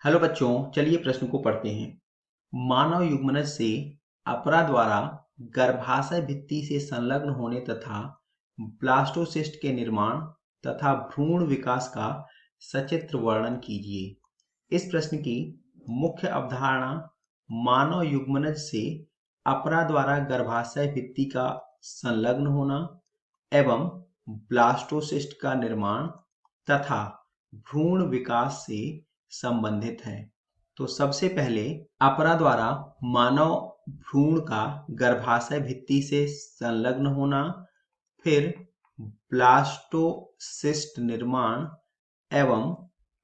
Hello बच्चों, चलिए प्रश्न को पढ़ते हैं। मानव युग्मनज से अपरा द्वारा गर्भाशय भित्ति से संलग्न होने तथा ब्लास्टोसिस्ट के निर्माण तथा भ्रूण विकास का सचित्र वर्णन कीजिए। इस प्रश्न की मुख्य अवधारणा मानव युग्मनज से अपरा द्वारा गर्भाशय भित्ति का संलग्न होना एवं ब्लास्टोसिस्ट का निर्माण तथा भ्रूण विकास से संबंधित है। तो सबसे पहले अपरा द्वारा मानव भ्रूण का गर्भाशय भित्ति से संलग्न होना, फिर ब्लास्टोसिस्ट निर्माण एवं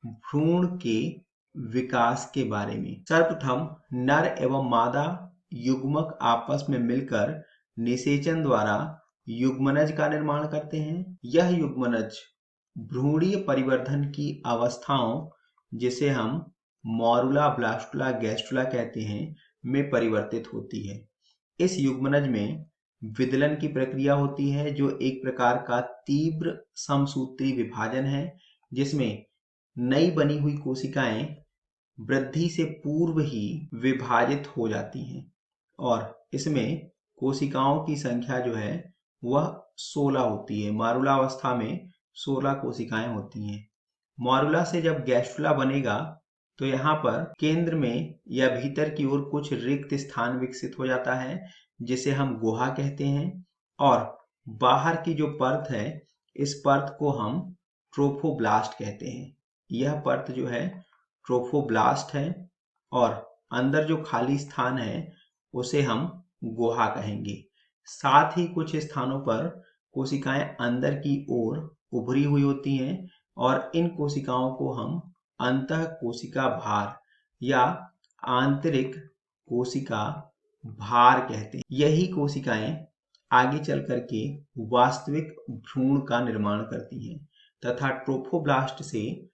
भ्रूण के विकास के बारे में। सर्वप्रथम नर एवं मादा युग्मक आपस में मिलकर निषेचन द्वारा युग्मनज का निर्माण करते हैं। यह युग्मनज भ्रूणीय परिवर्धन की अवस्थाओं, जिसे हम मॉरुला, ब्लास्टुला, गैस्टुला कहते हैं, में परिवर्तित होती है। इस युग्मनज में विदलन की प्रक्रिया होती है, जो एक प्रकार का तीव्र समसूत्री विभाजन है, जिसमें नई बनी हुई कोशिकाएं वृद्धि से पूर्व ही विभाजित हो जाती हैं और इसमें कोशिकाओं की संख्या जो है वह 16 होती है। मारुला अवस्था में 16 कोशिकाएं होती हैं। मॉरुला से जब गैस्ट्रुला बनेगा तो यहाँ पर केंद्र में या भीतर की ओर कुछ रिक्त स्थान विकसित हो जाता है, जिसे हम गुहा कहते हैं, और बाहर की जो परत है, इस परत को हम ट्रोफोब्लास्ट कहते हैं। यह परत जो है ट्रोफोब्लास्ट है और अंदर जो खाली स्थान है उसे हम गुहा कहेंगे। साथ ही कुछ स्थानों पर कोशिकाएं अंदर की ओर उभरी हुई होती हैं और इन कोशिकाओं को हम अंतः कोशिका भार या आंतरिक कोशिका भार कहते हैं। यही कोशिकाएं आगे चल करके वास्तविक भ्रूण का निर्माण करती हैं तथा ट्रोफोब्लास्ट से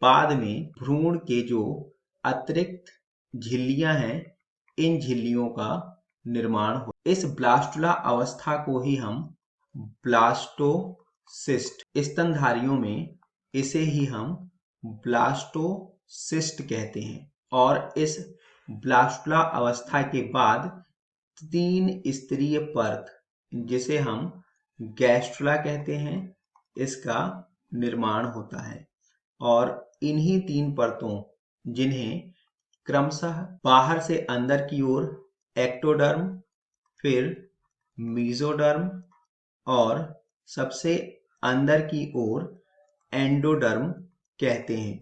बाद में भ्रूण के जो अतिरिक्त झिल्लियां हैं, इन झिल्लियों का निर्माण हो। इस ब्लास्टुला अवस्था को ही हम ब्लास्टोसिस्ट, स्तनधारियों में इसे ही हम ब्लास्टोसिस्ट कहते हैं। और इस ब्लास्टुला अवस्था के बाद 3 स्तरीय परत, जिसे हम गैस्ट्रुला कहते हैं, इसका निर्माण होता है। और इन्हीं 3 परतों, जिन्हें क्रमशः बाहर से अंदर की ओर एक्टोडर्म, फिर मीजोडर्म और सबसे अंदर की ओर एंडोडर्म कहते हैं।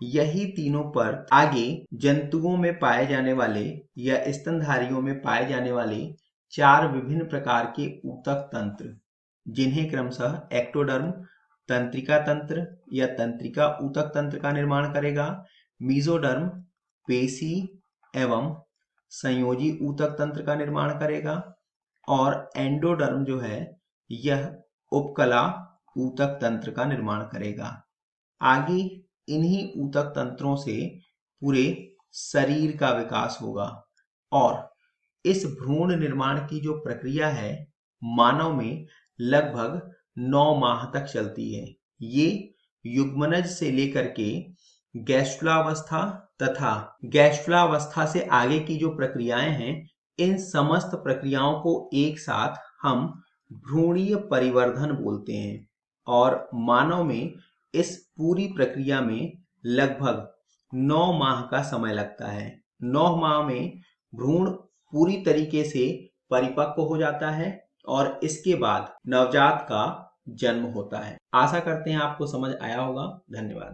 यही तीनों परत आगे जंतुओं में पाए जाने वाले या स्तनधारियों में पाए जाने वाले 4 विभिन्न प्रकार के ऊतक तंत्र, जिन्हें क्रमशः एक्टोडर्म तंत्रिका तंत्र या तंत्रिका ऊतक तंत्र का निर्माण करेगा, मीजोडर्म पेशी एवं संयोजी ऊतक तंत्र का निर्माण करेगा और एंडोडर्म जो है यह उपकला ऊतक तंत्र का निर्माण करेगा। आगे इन्हीं ऊतक तंत्रों से पूरे शरीर का विकास होगा और इस भ्रूण निर्माण की जो प्रक्रिया है, मानव में लगभग 9 माह तक चलती है। ये युग्मनज से लेकर के गैस्ट्रुला अवस्था तथा गैस्ट्रुला अवस्था से आगे की जो प्रक्रियाएं हैं, इन समस्त प्रक्रियाओं को एक साथ हम भ्रूणीय परिवर्धन बोलते हैं। और मानव में इस पूरी प्रक्रिया में लगभग 9 माह का समय लगता है। 9 माह में भ्रूण पूरी तरीके से परिपक्व हो जाता है और इसके बाद नवजात का जन्म होता है। आशा करते हैं आपको समझ आया होगा। धन्यवाद।